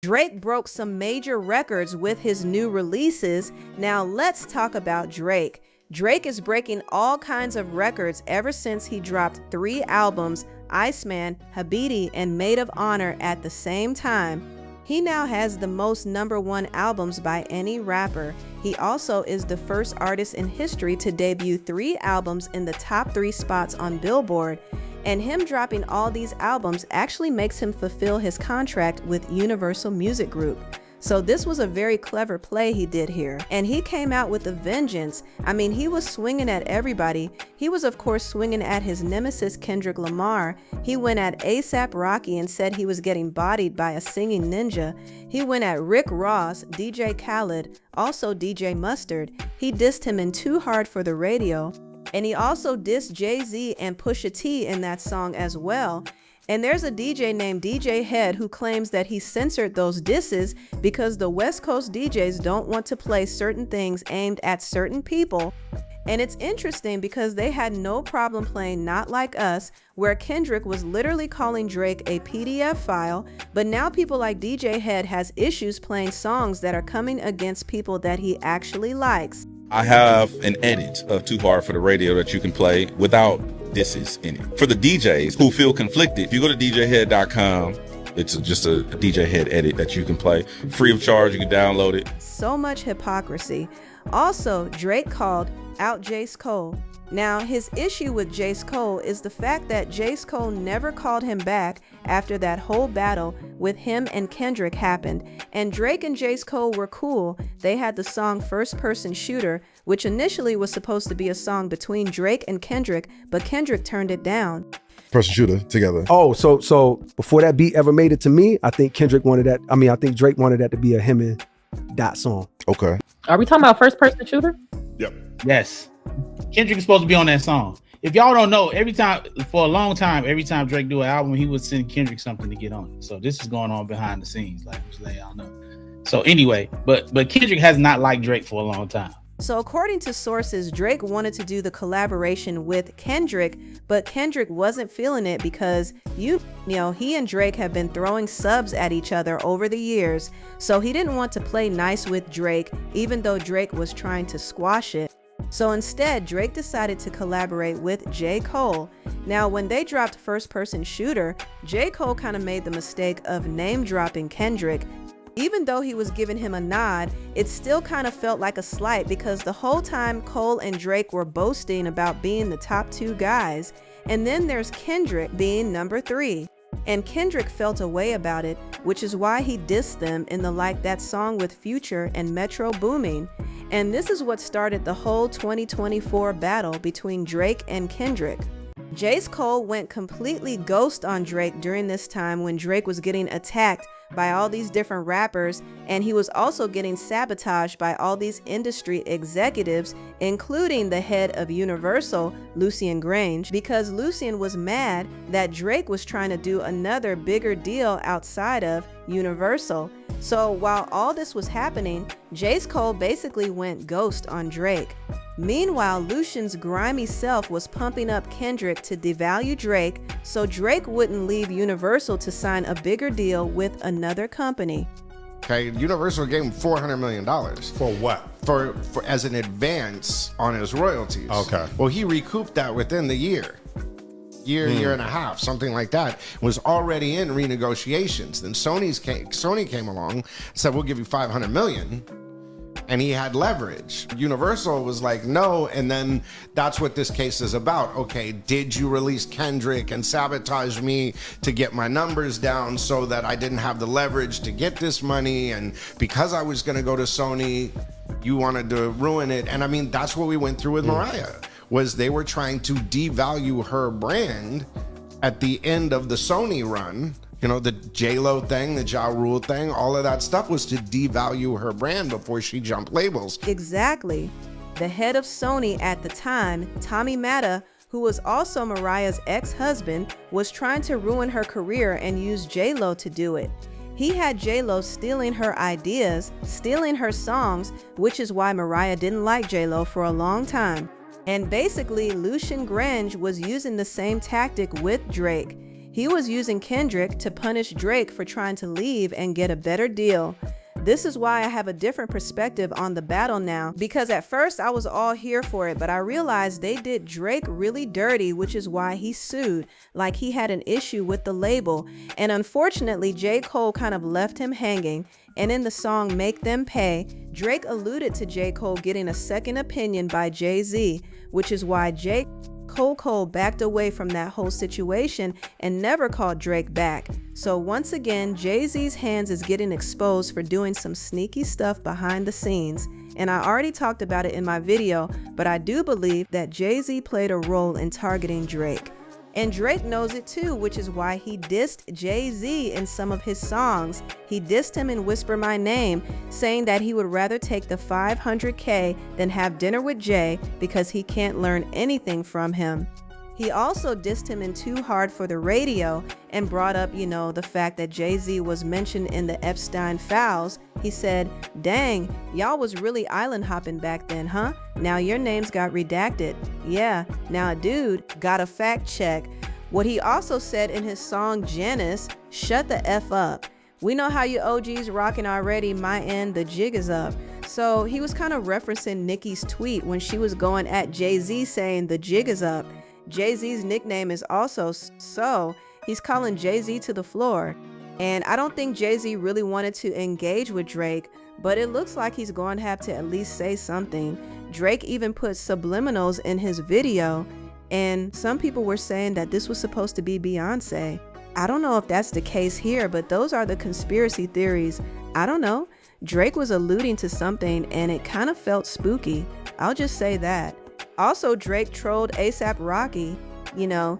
Drake broke some major records with his new releases. Now let's talk about Drake. Drake is breaking all kinds of records ever since he dropped 3 albums, Iceman, Habibti, and Made of Honor at the same time. He now has the most #1 albums by any rapper. He also is the first artist in history to debut 3 albums in the top 3 spots on Billboard. And him dropping all these albums actually makes him fulfill his contract with Universal Music Group. So this was a very clever play he did here. And he came out with a vengeance. I mean, he was swinging at everybody. He was, of course, swinging at his nemesis, Kendrick Lamar. He went at A$AP Rocky and said he was getting bodied by a singing ninja. He went at Rick Ross, DJ Khaled, also DJ Mustard. He dissed him in Too Hard for the Radio. And he also dissed Jay-Z and Pusha T in that song as well. And there's a DJ named DJ Head who claims that he censored those disses because the West Coast DJs don't want to play certain things aimed at certain people. And it's interesting because they had no problem playing Not Like Us, where Kendrick was literally calling Drake a PDF file, but now people like DJ Head has issues playing songs that are coming against people that he actually likes. I have an edit of Too Hard for the Radio that you can play without disses in it. For the DJs who feel conflicted, if you go to djhead.com, it's just a DJ Head edit that you can play free of charge. You can download it. So much hypocrisy. Also, Drake called out Jace Cole. Now, his issue with Jace Cole is the fact that Jace Cole never called him back after that whole battle with him and Kendrick happened. And Drake and Jace Cole were cool. They had the song First Person Shooter, which initially was supposed to be a song between Drake and Kendrick, but Kendrick turned it down. Person Shooter together. Oh, so before that beat ever made it to me, I think Kendrick wanted that. I mean, I think Drake wanted that to be a him and Dot song. Okay. Are we talking about First Person Shooter? Yep. Yes. Kendrick is supposed to be on that song. If y'all don't know, every time for a long time, every time Drake do an album, he would send Kendrick something to get on it. So this is going on behind the scenes, like just let y'all know. So anyway, but Kendrick has not liked Drake for a long time. So according to sources, Drake wanted to do the collaboration with Kendrick, but Kendrick wasn't feeling it because you know, he and Drake have been throwing subs at each other over the years. So he didn't want to play nice with Drake, even though Drake was trying to squash it. So instead, Drake decided to collaborate with J. Cole. Now, when they dropped First Person Shooter, J. Cole kind of made the mistake of name-dropping Kendrick. Even though he was giving him a nod, it still kind of felt like a slight because the whole time Cole and Drake were boasting about being the top 2 guys. And then there's Kendrick being number 3. And Kendrick felt a way about it, which is why he dissed them in the Like That song with Future and Metro Boomin. And this is what started the whole 2024 battle between Drake and Kendrick. Jace Cole went completely ghost on Drake during this time when Drake was getting attacked by all these different rappers, and he was also getting sabotaged by all these industry executives, including the head of Universal, Lucian Grange, because Lucian was mad that Drake was trying to do another bigger deal outside of Universal. So while all this was happening, Jace Cole basically went ghost on Drake. Meanwhile, Lucian's grimy self was pumping up Kendrick to devalue Drake so Drake wouldn't leave Universal to sign a bigger deal with another company. Okay, Universal gave him $400 million. For what? For as an advance on his royalties. Okay. Well, he recouped that within the year and a half, something like that. Was already in renegotiations. Then Sony came along, said we'll give you $500 million. And he had leverage. Universal was like, no. And then that's what this case is about. Okay, did you release Kendrick and sabotage me to get my numbers down so that I didn't have the leverage to get this money? And because I was going to go to Sony, you wanted to ruin it. And I mean, that's what we went through with Mariah, was they were trying to devalue her brand at the end of the Sony run. You know, the J-Lo thing, the Ja Rule thing, all of that stuff was to devalue her brand before she jumped labels. Exactly. The head of Sony at the time, Tommy Matta, who was also Mariah's ex-husband, was trying to ruin her career and use J-Lo to do it. He had J-Lo stealing her ideas, stealing her songs, which is why Mariah didn't like J-Lo for a long time. And basically, Lucian Grange was using the same tactic with Drake. He was using Kendrick to punish Drake for trying to leave and get a better deal. This is why I have a different perspective on the battle now, because at first I was all here for it, but I realized they did Drake really dirty, which is why he sued, like he had an issue with the label. And unfortunately, J. Cole kind of left him hanging, and in the song Make Them Pay, Drake alluded to J. Cole getting a second opinion by Jay-Z, which is why Cole backed away from that whole situation and never called Drake back. So once again, Jay-Z's hands is getting exposed for doing some sneaky stuff behind the scenes. And I already talked about it in my video, but I do believe that Jay-Z played a role in targeting Drake. And Drake knows it too, which is why he dissed Jay-Z in some of his songs. He dissed him in Whisper My Name, saying that he would rather take the $500K than have dinner with Jay because he can't learn anything from him. He also dissed him in Too Hard for the Radio and brought up, the fact that Jay-Z was mentioned in the Epstein files. He said, "Dang, y'all was really island hopping back then, huh? Now your names got redacted. Yeah, now a dude got a fact check." What he also said in his song Janice, "Shut the F up. We know how you OGs rocking already, my end, the jig is up." So he was kind of referencing Nicki's tweet when she was going at Jay-Z saying the jig is up. Jay-Z's nickname is also So. He's calling Jay-Z to the floor. And I don't think Jay-Z really wanted to engage with Drake, but it looks like he's going to have to at least say something. Drake even put subliminals in his video, and some people were saying that this was supposed to be Beyonce. I don't know if that's the case here, but those are the conspiracy theories. I don't know. Drake was alluding to something, and it kind of felt spooky. I'll just say that. Also, Drake trolled A$AP Rocky.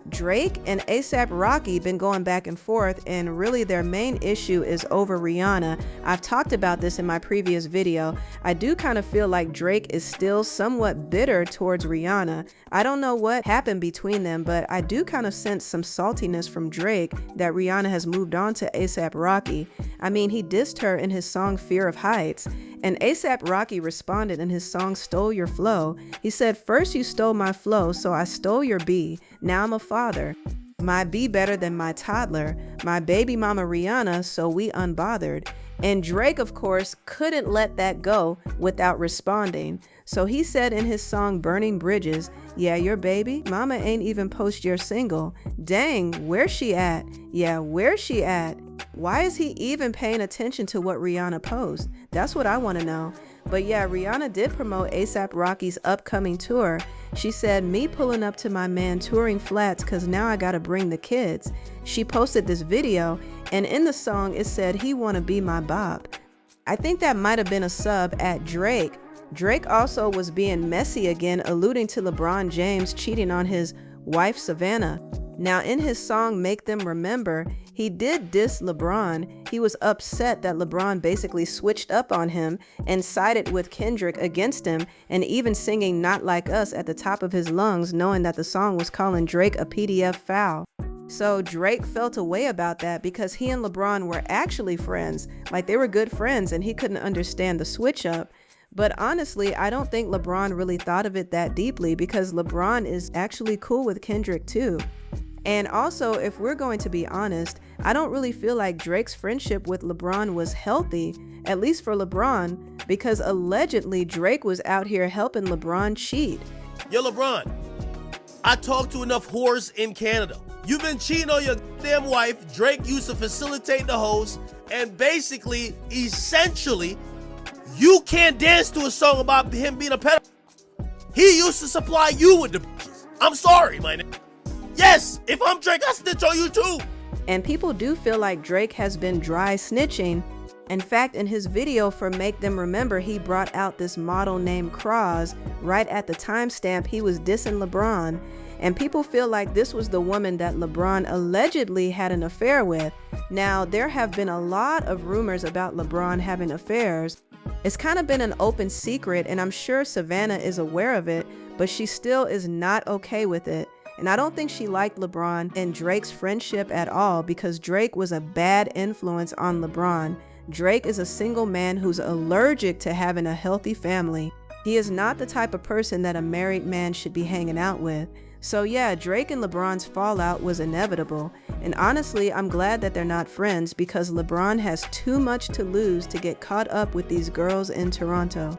Drake and A$AP Rocky been going back and forth, and really their main issue is over Rihanna. I've talked about this in my previous video. I do kind of feel like Drake is still somewhat bitter towards Rihanna. I don't know what happened between them, but I do kind of sense some saltiness from Drake that Rihanna has moved on to A$AP Rocky. I mean, he dissed her in his song Fear of Heights, and A$AP Rocky responded in his song Stole Your Flow. He said, "First you stole my flow, so I stole your B. Now I'm a father. My B better than my toddler. My baby mama Rihanna, so we unbothered." And Drake, of course, couldn't let that go without responding. So he said in his song Burning Bridges, "Yeah, your baby mama ain't even post your single. Dang, where's she at? Yeah, where's she at?" Why is he even paying attention to what Rihanna posts? That's what I want to know. But yeah, Rihanna did promote A$AP Rocky's upcoming tour. She said, "Me pulling up to my man touring flats cause now I gotta bring the kids." She posted this video, and in the song it said he wanna be my bop. I think that might have been a sub at Drake. Drake also was being messy again, alluding to LeBron James cheating on his wife Savannah. Now in his song Make Them Remember, he did diss LeBron. He was upset that LeBron basically switched up on him and sided with Kendrick against him, and even singing Not Like Us at the top of his lungs, knowing that the song was calling Drake a PDF foul. So Drake felt a way about that because he and LeBron were actually friends. Like they were good friends, and he couldn't understand the switch up. But honestly, I don't think LeBron really thought of it that deeply because LeBron is actually cool with Kendrick too. And also, if we're going to be honest, I don't really feel like Drake's friendship with LeBron was healthy, at least for LeBron, because allegedly Drake was out here helping LeBron cheat. Yo, LeBron, I talked to enough whores in Canada. You've been cheating on your damn wife. Drake used to facilitate the host, and basically, essentially, you can't dance to a song about him being a pedophile. He used to supply you with the bitches. I'm sorry, my nigga. Yes, if I'm Drake, I snitch on you too. And people do feel like Drake has been dry snitching. In fact, in his video for Make Them Remember, he brought out this model named Cross right at the timestamp he was dissing LeBron. And people feel like this was the woman that LeBron allegedly had an affair with. Now, there have been a lot of rumors about LeBron having affairs. It's kind of been an open secret, and I'm sure Savannah is aware of it, but she still is not okay with it. And I don't think she liked LeBron and Drake's friendship at all because Drake was a bad influence on LeBron. Drake is a single man who's allergic to having a healthy family. He is not the type of person that a married man should be hanging out with. So yeah, Drake and LeBron's fallout was inevitable. And honestly, I'm glad that they're not friends because LeBron has too much to lose to get caught up with these girls in Toronto.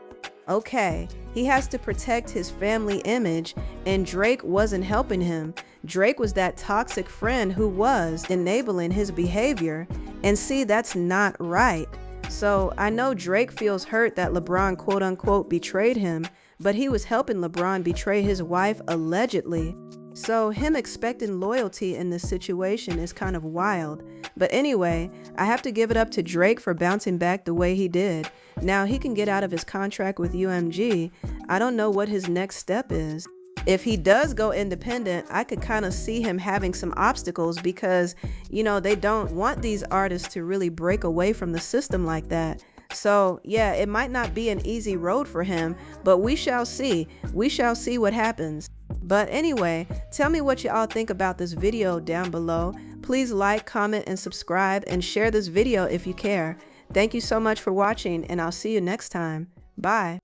Okay, he has to protect his family image, and Drake wasn't helping him. Drake was that toxic friend who was enabling his behavior. And see, that's not right. So I know Drake feels hurt that LeBron quote unquote betrayed him, but he was helping LeBron betray his wife allegedly. So him expecting loyalty in this situation is kind of wild. But anyway, I have to give it up to Drake for bouncing back the way he did. Now he can get out of his contract with UMG. I don't know what his next step is. If he does go independent, I could kind of see him having some obstacles because, they don't want these artists to really break away from the system like that. So yeah, it might not be an easy road for him, but we shall see. We shall see what happens. But anyway, tell me what y'all think about this video down below. Please like, comment, and subscribe, and share this video if you care. Thank you so much for watching, and I'll see you next time. Bye.